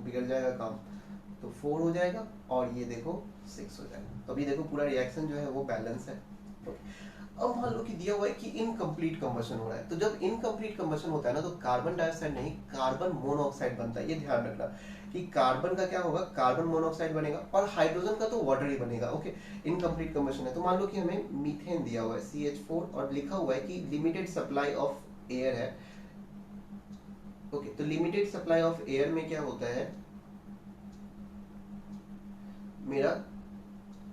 बिगड़ जाएगा काम। तो 4 हो जाएगा और ये देखो 6 हो जाएगा। तो अभी देखो पूरा रिएक्शन जो है वो बैलेंस है। अब मान लो कि दिया हुआ है कि इनकम्प्लीट कंबशन हो रहा है, तो जब इनकम्प्लीट कंबशन होता है ना तो कार्बन डाइऑक्साइड नहीं, कार्बन मोनोऑक्साइड बनता है। ये ध्यान रखना कि कार्बन का क्या होगा, कार्बन मोनोऑक्साइड बनेगा और हाइड्रोजन का तो वाटर ही बनेगा। ओके, इनकम्प्लीट कंबशन है। तो मान लो कि हमें मीथेन दिया हुआ है CH4 और लिखा हुआ है कि लिमिटेड सप्लाई ऑफ एयर है। ओके, तो लिमिटेड सप्लाई ऑफ एयर में क्या होता है, मेरा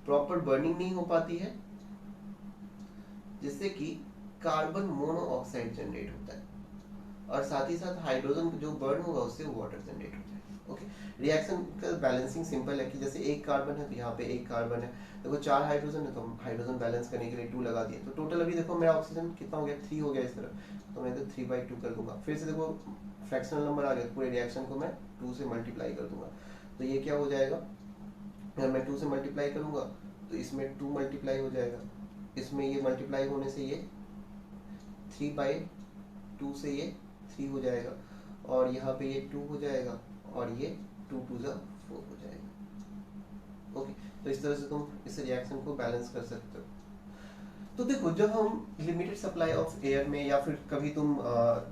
प्रॉपर बर्निंग नहीं हो पाती है, जिससे कि कार्बन मोनोऑक्साइड जनरेट होता है और साथ ही साथ हाइड्रोजन जो बर्न होगा उससे वाटर जनरेट होता है। ओके, रिएक्शन का बैलेंसिंग सिंपल है कि जैसे एक कार्बन है तो यहाँ पे एक कार्बन है, देखो 4 हाइड्रोजन है तो हम हाइड्रोजन बैलेंस करने के लिए 2 लगा दिए। तो टोटल अभी देखो मेरा ऑक्सीजन कितना हो गया, 3 हो गया इस तरह, तो मैं तो 3/2 कर दूंगा। फिर से देखो फ्रैक्शनल नंबर आ गया, पूरे रिएक्शन को मैं 2 से मल्टीप्लाई कर दूंगा। तो ये क्या हो जाएगा, अगर मैं 2 से मल्टीप्लाई करूंगा तो इसमें 2 मल्टीप्लाई हो जाएगा, इसमें ये मल्टीप्लाई होने से ये 3/2 से ये 3 हो जाएगा और यहाँ पे ये 2 हो जाएगा और ये 2 2 जा 4 हो जाएगा। ओके, तो इस तरह से तुम इस रिएक्शन को बैलेंस कर सकते हो। तो देखो जब हम लिमिटेड सप्लाई ऑफ एयर में या फिर कभी तुम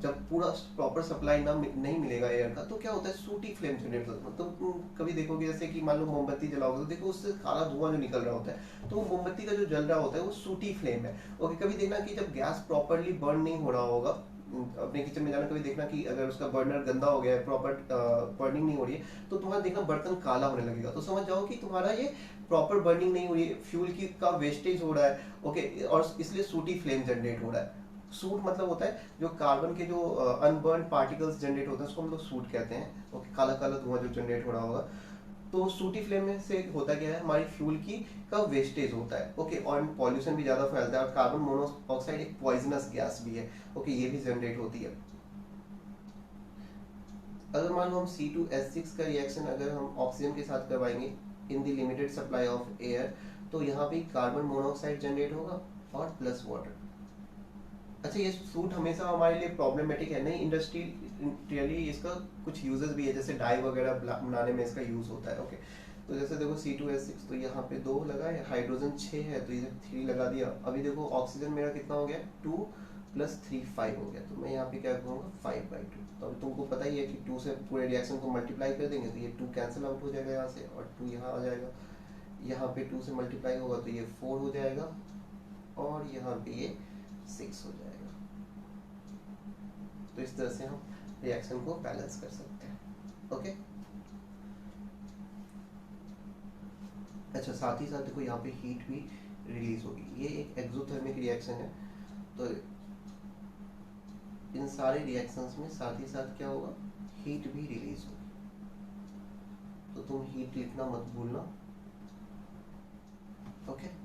जब पूरा प्रॉपर सप्लाई नहीं मिलेगा एयर का, तो क्या होता है सूटी फ्लेम जनरेट होता है। तो तुम कभी देखोगे जैसे कि मान लो मोमबत्ती जलाओगे तो देखो उससे काला धुआं जो निकल रहा होता है, तो वो मोमबत्ती का जो जल रहा होता है वो सूटी फ्लेम है। ओके, कभी देखना कि जब गैस प्रॉपरली बर्न नहीं हो रहा होगा, अपने किचन में जाना, कभी देखना कि अगर उसका बर्नर गंदा हो गया है, प्रॉपर बर्निंग नहीं हो रही है, तो तुम्हारा देखना बर्तन काला होने लगेगा, तो समझ जाओ कि तुम्हारा ये प्रॉपर बर्निंग नहीं हो रही है, फ्यूल की का वेस्टेज हो रहा है। ओके, और इसलिए सूटी फ्लेम जनरेट हो रहा है। सूट मतलब होता है जो कार्बन के जो अनबर्न पार्टिकल्स जनरेट होते हैं उसको हम लोग सूट कहते हैं। ओके, काला काला धुआं जो जनरेट हो रहा होगा। तो सूटी फ्लेम में से होता क्या है, हमारी फ्यूल की का वेस्टेज होता है, ओके, और पॉल्यूशन भी ज्यादा फैलता है, और कार्बन मोनोऑक्साइड एक पॉइजनस गैस भी है, ओके, ये भी जनरेट होती है। अगर मान लो हम C2H6 का रिएक्शन अगर हम ऑक्सीजन के साथ करवाएंगे in the limited supply of air, तो यहाँ पे कार्बन मोनोऑक्साइड जनरेट होगा और प्लस वाटर। अच्छा, ये सूट हमेशा हमारे लिए प्रॉब्लमेटिक है नहीं, इंडस्ट्रियली इसका कुछ यूजेस भी है, जैसे डाई वगैरह बनाने में इसका यूज होता है, ओके। तो जैसे देखो C2H6, तो यहाँ पे 2 लगा है, हाइड्रोजन 6 है तो इधर 3 लगा दिया। अभी देखो ऑक्सीजन मेरा कितना हो गया, 2 + 3 5 हो गया, तो मैं यहाँ पे क्या करूँगा 5/2। तो अभी तुमको पता ही है कि 2 से पूरे रिएक्शन को मल्टीप्लाई कर देंगे तो ये 2 कैंसिल आउट हो जाएगा यहाँ से, और 2 यहाँ आ जाएगा, यहाँ पे 2 से मल्टीप्लाई होगा तो ये 4 हो जाएगा, और यहाँ पे ये 6 हो जाएगा। तो इस तरह से हम रिएक्शन को बैलेंस कर सकते हैं, ओके। अच्छा, साथ ही साथ देखो यहाँ पे हीट भी रिलीज होगी, ये एक एक्सोथर्मिक रिएक्शन है, तो इन सारे रिएक्शंस में साथ ही साथ क्या होगा, हीट भी रिलीज होगी। तो तुम हीट लिखना मत भूलना, ओके।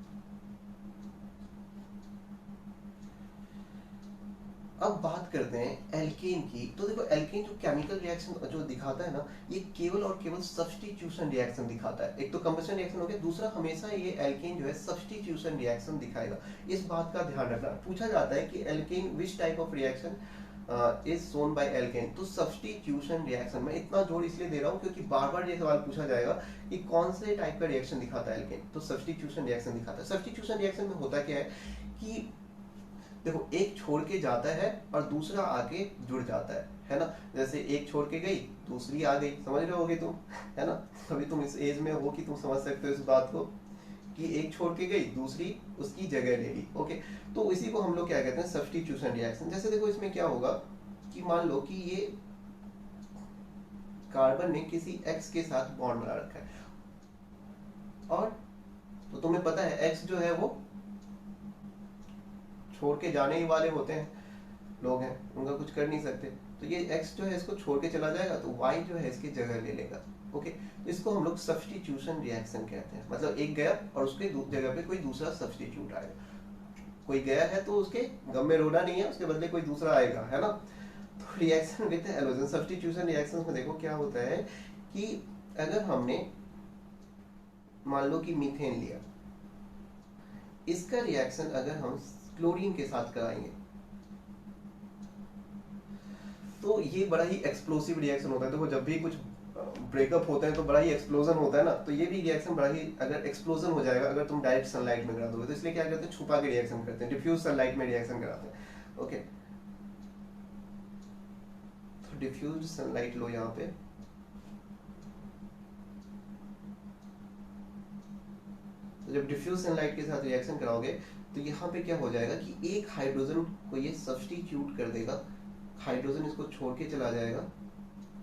अब बात करते हैं एल्केन की। तो देखो एल्केन जो केमिकल रिएक्शन जो दिखाता है ना, ये केवल और केवल सब्स्टिट्यूशन रिएक्शन दिखाता है। एक तो कंबशन रिएक्शन हो गया, दूसरा हमेशा ये एल्केन जो है सब्स्टिट्यूशन रिएक्शन दिखाएगा। इस बात का ध्यान रखना। पूछा जाता है कि alkane which type of reaction is shown by alkane, तो सब्स्टिट्यूशन रिएक्शन। मैं इतना जोर इसलिए दे रहा हूँ क्योंकि बार बार ये सवाल पूछा जाएगा कि कौन से टाइप का रिएक्शन दिखाता है एल्केन, तो सब्स्टिट्यूशन रिएक्शन दिखाता है। सब्स्टिट्यूशन रिएक्शन में होता क्या है कि देखो एक छोड़ के जाता है और दूसरा आके जुड़ जाता है ना। जैसे एक छोड़ के गई, दूसरी आ गई, समझ रहे होगे तुम, है ना। अभी तुम इस एज में हो कि तुम समझ सकते हो इस बात को कि एक छोड़ के गई, दूसरी उसकी जगह ले ली, ओके। तो इसी को हम लोग क्या कहते हैं, सब्स्टिट्यूशन रिएक्शन। जैसे देखो इसमें क्या होगा कि मान लो कि ये कार्बन ने किसी एक्स के साथ बॉन्ड बना रखा है, और तो तुम्हें पता है एक्स जो है वो छोड़ के जाने ही वाले होते हैं, लोग हैं, उनका कुछ कर नहीं सकते। तो ये x जो है इसको छोड़ के चला जाएगा, तो y जो है इसकी जगह ले लेगा, ओके। तो इसको हम लोग सब्स्टिट्यूशन रिएक्शन कहते हैं। मतलब एक गया और उसके जगह पे कोई दूसरा सब्स्टिट्यूट आएगा। कोई गया है तो उसके गम में रोना नहीं है, उसके बदले कोई दूसरा आएगा, है ना। तो reaction with halogen, substitution reactions में देखो क्या होता है कि अगर हमने मान लो कि मीथेन लिया, इसका रिएक्शन अगर हम क्लोरीन के साथ कराएंगे तो ये बड़ा ही एक्सप्लोसिव रिएक्शन होता है। देखो जब भी कुछ ब्रेकअप होता है तो बड़ा ही एक्सप्लोजन होता है ना, तो ये भी रिएक्शन बड़ा ही अगर एक्सप्लोजन हो जाएगा अगर तुम डायरेक्ट सनलाइट में करा दोगे। तो इसलिए क्या करते हैं, छुपा के रिएक्शन करते हैं, डिफ्यूज सनलाइट में रिएक्शन कराते हैं, ओके। तो डिफ्यूज सनलाइट लो यहाँ पे, तो जब डिफ्यूज सनलाइट के साथ रिएक्शन कराओगे तो यहाँ पे क्या हो जाएगा कि एक हाइड्रोजन को ये सब्स्टिट्यूट कर देगा, हाइड्रोजन इसको छोड़ के चला जाएगा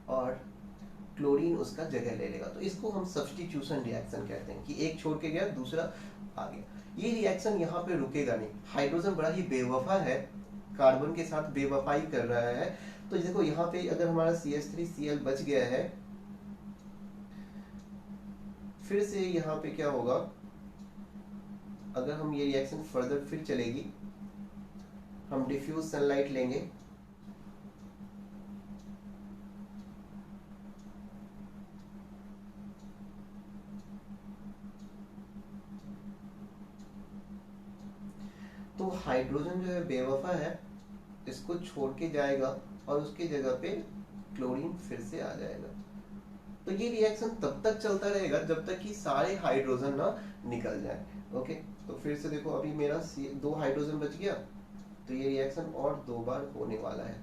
और क्लोरीन उसका जगह ले लेगा। तो इसको हम सब्स्टिट्यूशन रिएक्शन कहते हैं कि एक छोड़ के गया, दूसरा आ गया। ये रिएक्शन यहाँ पे रुकेगा नहीं। हाइड्रोजन बड़ा ही बेवफा है, कार्बन के साथ बेवफाई कर रहा है। तो देखो यहाँ पे अगर हमारा CH3Cl बच गया है, फिर से यहाँ पे क्या होगा, अगर हम ये रिएक्शन फर्दर फिर चलेगी, हम डिफ्यूज सनलाइट लेंगे, तो हाइड्रोजन जो है बेवफा है, इसको छोड़ के जाएगा और उसकी जगह पे क्लोरीन फिर से आ जाएगा। तो ये रिएक्शन तब तक चलता रहेगा जब तक कि सारे हाइड्रोजन ना निकल जाए, ओके। तो फिर से देखो अभी मेरा 2 हाइड्रोजन बच गया, तो ये रिएक्शन और 2 बार होने वाला है।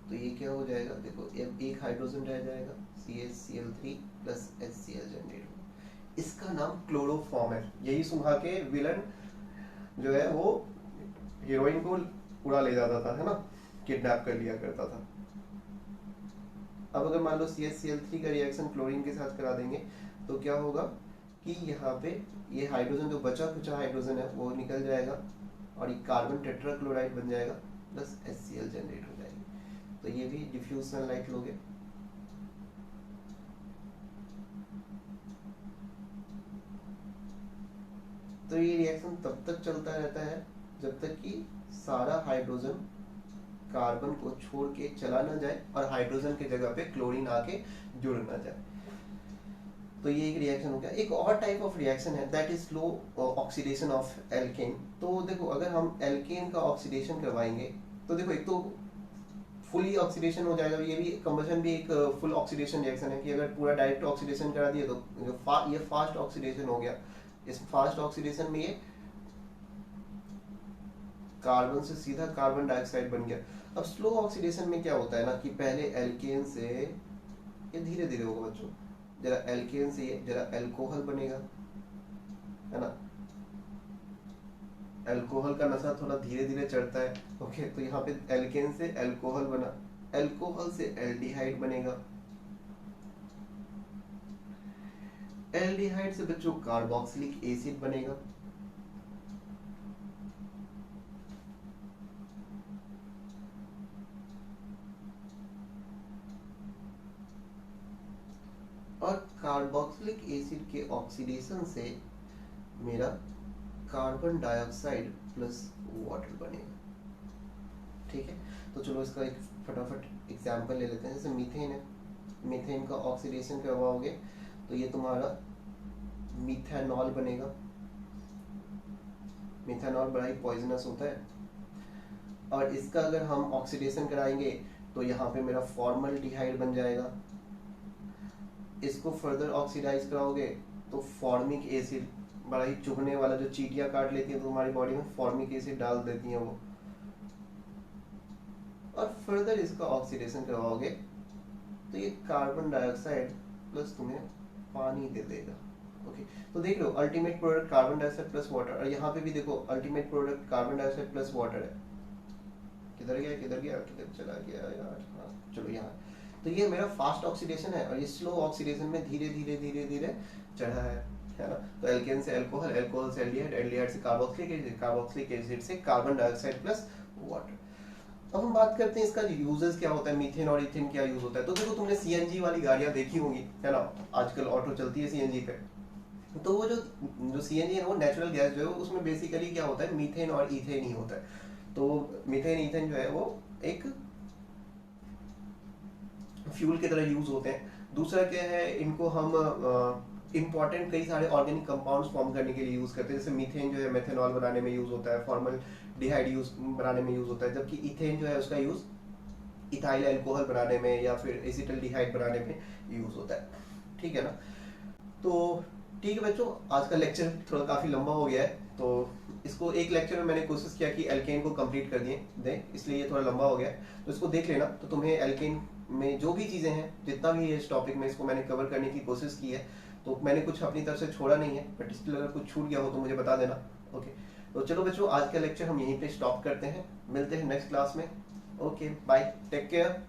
तो ये क्या हो जाएगा, देखो एक हाइड्रोजन रह जाएगा, CHCl3 + HCl जनरेट होगा। इसका नाम क्लोरोफॉर्म है। यही सुबह के विलन जो है वो हीरोइन को उड़ा ले जाता था, है ना, किडनैप कर लिया करता था। अब अगर मान लो CHCl3 का रिएक्शन क्लोरीन के साथ करा देंगे तो क्या होगा कि यहाँ पे ये हाइड्रोजन जो बचा कुचा हाइड्रोजन है वो निकल जाएगा और ये कार्बन टेट्राक्लोराइड बन जाएगा प्लस HCl जनरेट हो जाएगी। तो ये भी डिफ्यूज सनलाइट लोगे, तो ये रिएक्शन तब तक चलता रहता है जब तक कि सारा हाइड्रोजन कार्बन को छोड़ के चला ना जाए और हाइड्रोजन के जगह पे क्लोरीन आके जुड़ ना जाए। तो ये एक रिएक्शन हो गया। एक और टाइप ऑफ रिएक्शन है that is slow oxidation of alkene. तो देखो अगर हम एल्केन का ऑक्सीडेशन करवाएंगे तो देखो एक तो फुली ऑक्सीडेशन हो जाएगा, ये भी कंबशन भी एक फुल ऑक्सीडेशन रिएक्शन है कि अगर पूरा डायरेक्ट ऑक्सीडेशन करा दिए तो ये फास्ट ऑक्सीडेशन हो गया। इस फास्ट ऑक्सीडेशन में ये कार्बन से सीधा कार्बन डाइऑक्साइड बन गया। अब स्लो ऑक्सीडेशन में क्या होता है ना कि पहले एल्केन से, ये धीरे धीरे होगा बच्चों, जरा एल्केन से ये जरा एल्कोहल बनेगा, है ना, एल्कोहल का नशा थोड़ा धीरे धीरे चढ़ता है। ओके, तो यहाँ पे एल्केन से एल्कोहल बना, एल्कोहल से एल्डिहाइड बनेगा, एल्डिहाइड से बच्चों कार्बोक्सिलिक एसिड बनेगा, और कार्बोक्सिलिक एसिड के ऑक्सीडेशन से मेरा कार्बन डाइऑक्साइड प्लस वाटर बनेगा। ठीक है, तो चलो इसका एक फटाफट एग्जांपल ले लेते हैं। जैसे मीथेन है, मीथेन का ऑक्सीडेशन करवाओगे तो ये तुम्हारा मिथेनॉल बनेगा। मिथेनॉल बड़ा ही पॉइजनस होता है, और इसका अगर हम ऑक्सीडेशन कराएंगे तो यहाँ पे मेरा फॉर्मल्डिहाइड बन जाएगा। इसको फर्दर ऑक्सीडाइज कराओगे तो फॉर्मिक एसिड, बड़ा ही चुभने वाला, जो चींटियां काट लेती हैं तो हमारी बॉडी में फॉर्मिक एसिड डाल देती हैं वो, और फर्दर इसका ऑक्सीडेशन करवाओगे तो ये कार्बन डाइऑक्साइड प्लस तुम्हें पानी दे देगा। ओके, तो देख लो ultimate product carbon dioxide plus water, और यहाँ पे भी देखो ultimate product carbon dioxide plus water है। किधर गया किधर गया किधर चला गया यार, हाँ चलो यहाँ। तो ये मेरा फास्ट ऑक्सीडेशन है, और ये स्लो ऑक्सीडेशन में धीरे धीरे धीरे धीरे चढ़ा है ना। तो एल्केन से एल्कोहल, एल्कोहल से एल्डिहाइड, एल्डिहाइड से कार्बोक्सिलिक एसिड, कार्बोक्सिलिक एसिड से कार्बन डाइऑक्साइड प्लस वाटर। अब हम बात करते हैं इसका यूजेस क्या होता है, मीथेन और इथेन क्या यूज होता है। तो देखो तुमने सीएनजी वाली गाड़ियां देखी होंगी, है ना, आजकल ऑटो चलती है सीएनजी पे। तो वो जो सीएनजी है वो नेचुरल गैस जो है उसमें बेसिकली क्या होता है, मीथेन और इथेन ही होता है। तो मीथेन इथेन जो है वो एक फ्यूल की तरह यूज होते हैं। दूसरा क्या है, इनको हम इंपॉर्टेंट कई सारे ऑर्गेनिक कंपाउंड्स फॉर्म करने के लिए यूज करते हैं। जैसे मीथेन जो है मेथेनॉल बनाने में यूज होता है, फॉर्मल्डिहाइड यूज बनाने में यूज होता है, जबकि इथेन जो है उसका यूज इथाइल अल्कोहल बनाने में या फिर एसिटल्डिहाइड बनाने में यूज होता है। ठीक है ना। तो ठीक है बच्चों, आज का लेक्चर थोड़ा काफी लंबा हो गया है, तो इसको एक लेक्चर में मैंने कोशिश किया कि एल्केन को कंप्लीट कर दें, इसलिए ये थोड़ा लंबा हो गया है। तो इसको देख लेना, तो तुम्हें एल्केन में जो भी चीजें हैं, जितना भी है इस टॉपिक में, इसको मैंने कवर करने की कोशिश की है। तो मैंने कुछ अपनी तरफ से छोड़ा नहीं है, बट स्टिल अगर कुछ छूट गया हो तो मुझे बता देना। ओके, तो चलो बच्चों आज का लेक्चर हम यहीं पे स्टॉप करते हैं, मिलते हैं नेक्स्ट क्लास में। Okay bye, take care.